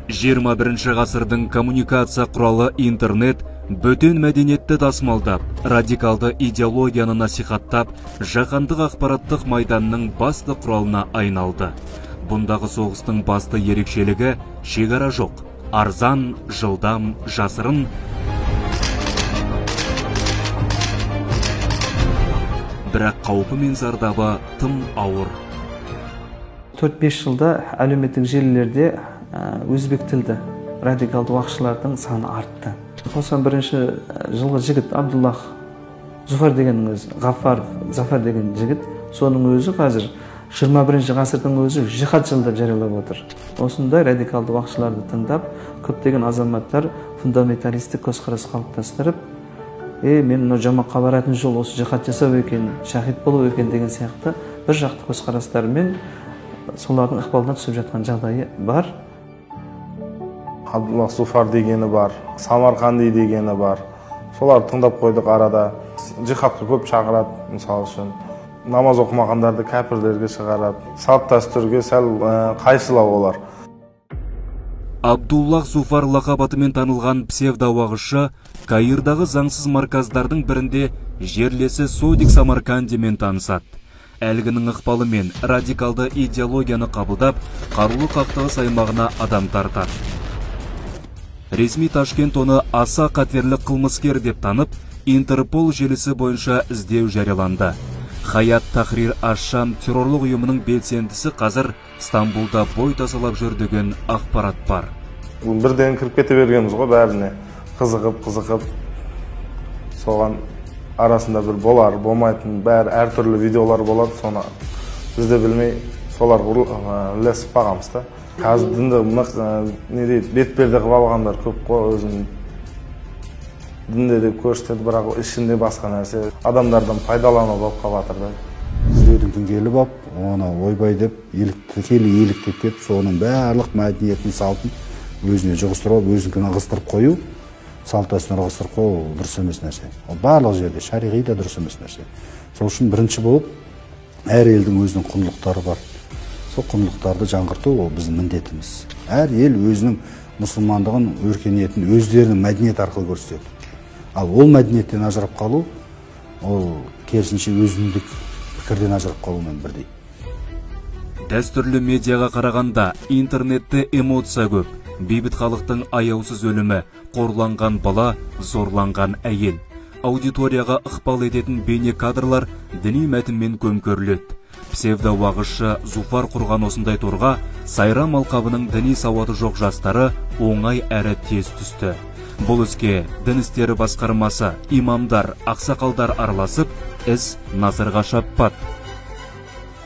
21 ғасырдың коммуникация құралы интернет бөтен мәдениетті тасымалдап, радикалды идеологияны насихаттап, жаһандық ақпараттық майданның басты құралына айналды. Бұндағы соғыстың басты ерекшелігі шекара жоқ, арзан, жылдам, жасырын. Бірақ қаупі мен зардабы тым ауыр. 4-5 жылда әлеуметтік желілерде өзбек тілді радикалды уақытшылардың саны артты. 91 жылғы жігіт Абдуллах Зуфар деген өзі, Ғафаров Зафар деген жігіт, соның өзі қазір 21 ғасырдың өзі жихад жылдап жариялап отыр. Осындай радикалды уақытшыларды тыңдап, көптеген азаматтар фундаменталистік көзқарас қалыптастырып, мен жамаққа баратын жол осы жихад жасау екен, шахид болу екен деген сияқты бір жақты көзқарастарымен солардың ықпалына түсіп жатқан жағдайы бар. Абдуллах Зуфар дегені бар, Самарқанди дегені бар. Соларды тыңдап қойдық арада. Жихадқа көп шақырады, мысалы үшін. Намаз оқымағандарды кәпірлерге шығарады. Салт дәстүрге сәл қайшылау олар. Абдуллах Зуфар лақабатымен танылған псевдоуағызшы Каирдағы заңсыз марказдардың бірінде жерлесі Содик Самаркандимен танысады. Әлгінің ықпалымен радикалды идеологияны қабылдап, қарулы қақтығыс аймағына адам тартады. Ресми Ташкент оны аса қатерлі қылмыскер деп танып, Интерпол желісі бойынша іздеу жарияланды. Хаят Тахрир аш-Шам террорлық ұйымының белсендісі қазір Стамбулда бой тасалап жүр деген ақпарат бар. Бірден кіріп кете бергенбіз ғой бәріне. Қызығып. Соған арасында бір болар, болмайтын бәрі әртүрлі видеолар болады, соны бізде білмей соларға ілесіп бағамыз да. Қазір дінді бетперде қылып алғандар көп қой, өзінің дінде де көрсетеді, бірақ ішінде басқа нәрсе. Адамдардан пайдалану болып қалатыр да. Іздеудің күнгелі болып, оны ойбай деп, еліктеп кетіп, соның барлық мәдениетін, салтын өзіне жұғыстырып, өзінкін ығыстырып қою, салт дәстүрін ығыстырып қою дұрыс емес нәрсе. Ол барлық жерде шариғи да дұрыс емес нәрсе. Сол үшін бірінші болып, әр елдің өзінің құндылықтары бар. Сол құндылықтарды жаңғырту ол біздің міндетіміз. Әр ел өзінің мұсылмандығын, өркениетін өздерінің мәдениет арқылы көрсетеді. Ал ол мәдениеттен ажырап қалу, ол керісінше өзіндік пікірден ажырап қалумен бірдей. Дәстүрлі медиаға қарағанда интернетте эмоция көп. Бейбіт халықтың аяусыз өлімі, қорланған бала, зорланған әйел. Аудиторияға ықпал ететін бейне кадрлар діни мәтінмен көмкеріледі. Псевдоуағызшы Зуфар құрған осындай торға Сайрам алқабының діни сауаты жоқ жастары оңай әрі тез түсті. Бұл іске дін істері басқармасы, имамдар, ақсақалдар араласып, іс назарға шаппады.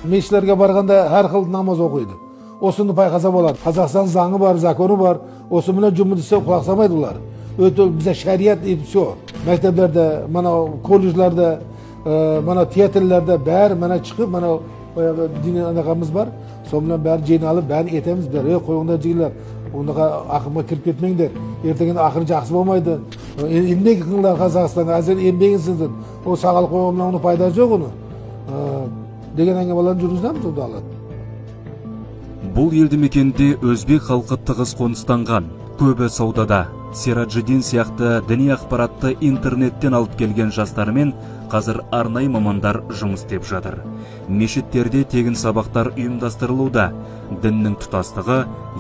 Мешіттерге барғанда әр қыл намаз оқиды. Осыны байқаса болады. Қазақстан заңы бар, законы бар. Осы мына жұмыс істеп құлақ салмайды олар. Өте бізде шариат етіп все. Мектеплерде, мына колледжлерде, мына театрлерде бәрі мына шығып, мына діни анағамыз бар. Сонымен бәрі жиналып, бәрін етеміз. Қойыңдар жігілер, оныға ақымға кіріп кетмеңдер. Ертеген ақыры жақсы болмайды. Еңбек қыңдар Қазақстанға, әзір еңбегінсіңдер. О сағал қойғымна оны пайда жоқ оны. Деген әңгімелерін жүргіземіз онда алады. Бұл елді мекенде өзбек халқы тығыз қоныстанған. Көбі саудада. Сираджидин сияқты діни ақпаратты интернеттен алып келген жастармен қазір арнайы мамандар жұмыс істеп жатыр. Мешіттерде тегін сабақтар ұйымдастырылуда. Діннің тұтастығы,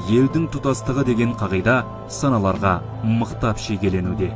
елдің тұтастығы деген қағида саналарға мықтап шегеленуде.